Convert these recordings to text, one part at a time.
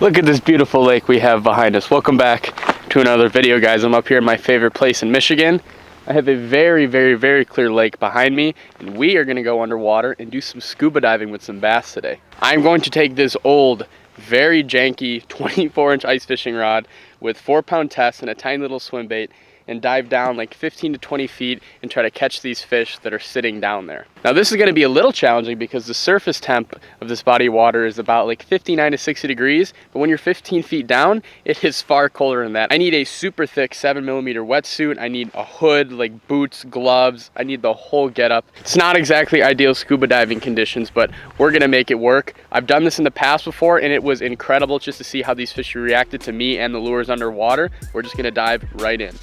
Look at this beautiful lake we have behind us. Welcome back to another video, guys. I'm up here in my favorite place in Michigan. I have a very clear lake behind me, and we are gonna go underwater and do some scuba diving with some bass today. I'm going to take this old, very janky 24-inch ice fishing rod with 4-pound test and a tiny little swim bait and dive down like 15 to 20 feet and try to catch these fish that are sitting down there. Now this is gonna be a little challenging because the surface temp of this body of water is about like 59 to 60 degrees, but when you're 15 feet down, it is far colder than that. I need a super thick 7mm wetsuit. I need a hood, like boots, gloves. I need the whole getup. It's not exactly ideal scuba diving conditions, but we're gonna make it work. I've done this in the past before and it was incredible just to see how these fish reacted to me and the lures underwater. We're just gonna dive right in.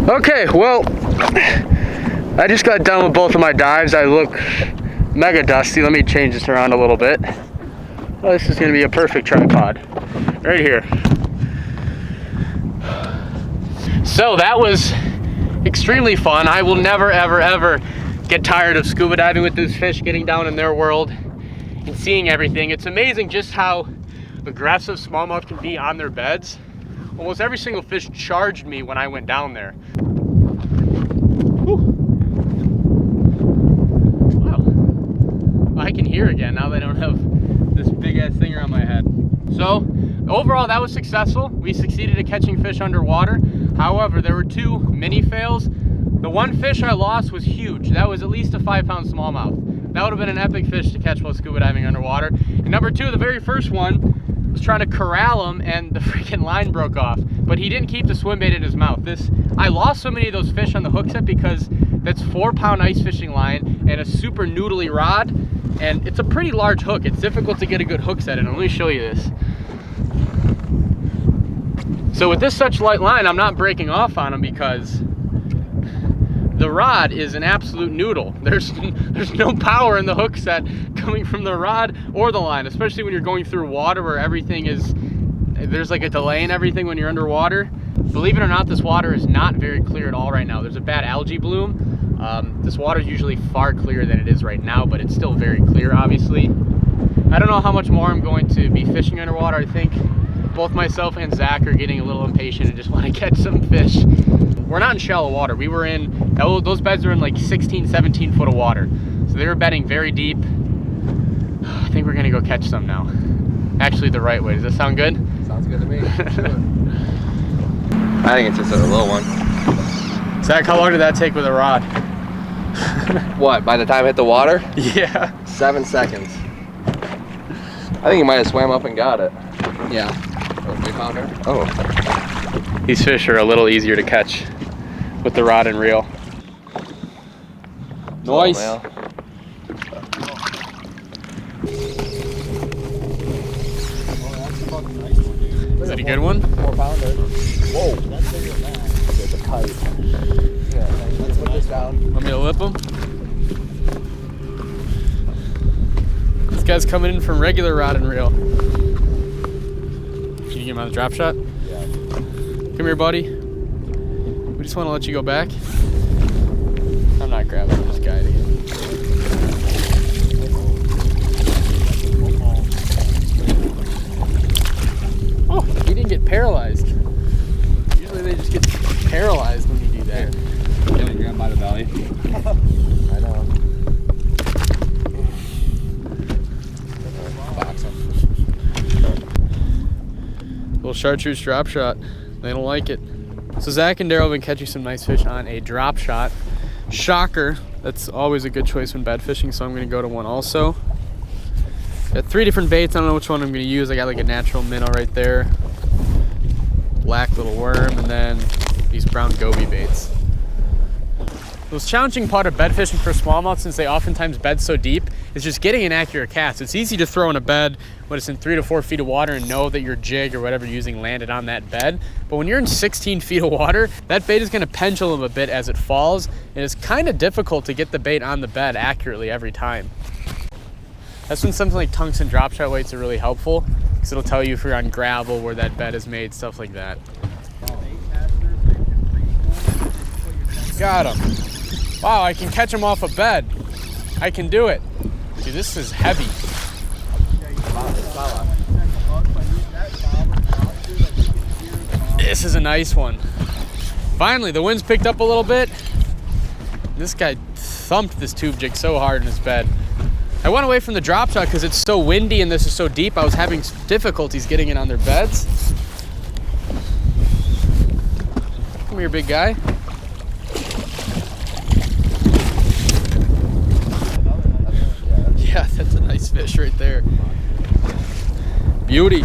Okay, well, I just got done with both of my dives. I look mega dusty. Let me change this around a little bit. Well, this is gonna be a perfect tripod right here. So that was extremely fun. I will never, ever, ever get tired of scuba diving with these fish, getting down in their world and seeing everything. It's amazing just how aggressive smallmouth can be on their beds. Almost every single fish charged me when I went down there. Whew. Wow. I can hear again now that I don't have this big ass thing around my head. So overall, that was successful. We succeeded at catching fish underwater. However, there were two mini fails. The one fish I lost was huge. That was at least a 5-pound smallmouth. That would have been an epic fish to catch while scuba diving underwater. And number two, the very first one, was trying to corral him and the freaking line broke off. But he didn't keep the swim bait in his mouth. I lost so many of those fish on the hook set because that's 4-pound ice fishing line and a super noodly rod. And it's a pretty large hook. It's difficult to get a good hook set in. Let me show you this. So with this such light line, I'm not breaking off on them because the rod is an absolute noodle. There's no power in the hook set coming from the rod or the line, especially when you're going through water where everything is, there's like a delay in everything when you're underwater. Believe it or not, this water is not very clear at all right now. There's a bad algae bloom. This water is usually far clearer than it is right now, but it's still very clear, obviously. I don't know how much more I'm going to be fishing underwater. I think both myself and Zach are getting a little impatient and just want to catch some fish. We're not in shallow water. We were in, those beds were in like 16, 17 foot of water. So they were bedding very deep. I think we're gonna go catch some now. Actually the right way. Does that sound good? Sounds good to me. I think it's just a little one. Zach, how long did that take with a rod? What, by the time it hit the water? Yeah. 7 seconds. I think he might have swam up and got it. Yeah. Oh, 3-pounder? Oh. These fish are a little easier to catch with the rod and reel. Nice. Oh, that's a fucking nice one, dude. Is it a good one? 4-pounder. whoa. That's bigger than that. It's a kite. Yeah, let's put this down. Want me to lip him? This guy's coming in from regular rod and reel. Can you get him on the drop shot? Yeah. Come here, buddy. We just want to let you go back. I'm not grabbing this guy again. Oh, he didn't get paralyzed. Usually they just get paralyzed when you do that. You only grab by the belly. I know. Box him. Little chartreuse drop shot. They don't like it. So Zach and Daryl have been catching some nice fish on a drop shot. Shocker. That's always a good choice when bed fishing, so I'm going to go to one also. Got 3 different baits. I don't know which one I'm going to use. I got like a natural minnow right there, black little worm, and then these brown goby baits. The most challenging part of bed fishing for smallmouth, since they oftentimes bed so deep, is just getting an accurate cast. It's easy to throw in a bed when it's in 3 to 4 feet of water and know that your jig or whatever you're using landed on that bed. But when you're in 16 feet of water, that bait is going to pendulum a bit as it falls, and it's kind of difficult to get the bait on the bed accurately every time. That's when something like tungsten drop shot weights are really helpful, because it'll tell you if you're on gravel, where that bed is made, stuff like that. Got him. Wow, I can catch him off a bed. I can do it. Dude, this is heavy. This is a nice one. Finally, the wind's picked up a little bit. This guy thumped this tube jig so hard in his bed. I went away from the drop shot because it's so windy and this is so deep. I was having difficulties getting it on their beds. Come here, big guy. Yeah, that's a nice fish right there. Beauty.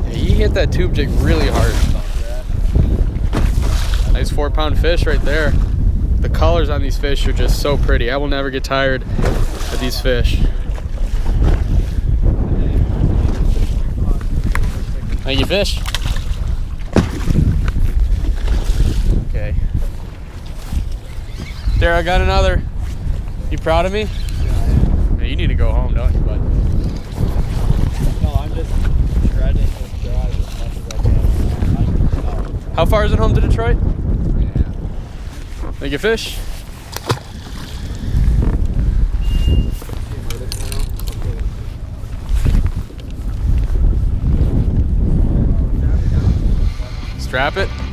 Yeah, he hit that tube jig really hard. Nice 4-pound fish right there. The colors on these fish are just so pretty. I will never get tired of these fish. Thank you, fish. Okay. There, I got another. You proud of me? Yeah, you need to go home, don't you, bud? No, I'm just dreading this drive as much as I can. How far is it home to Detroit? Yeah. Thank you, fish. Strap it.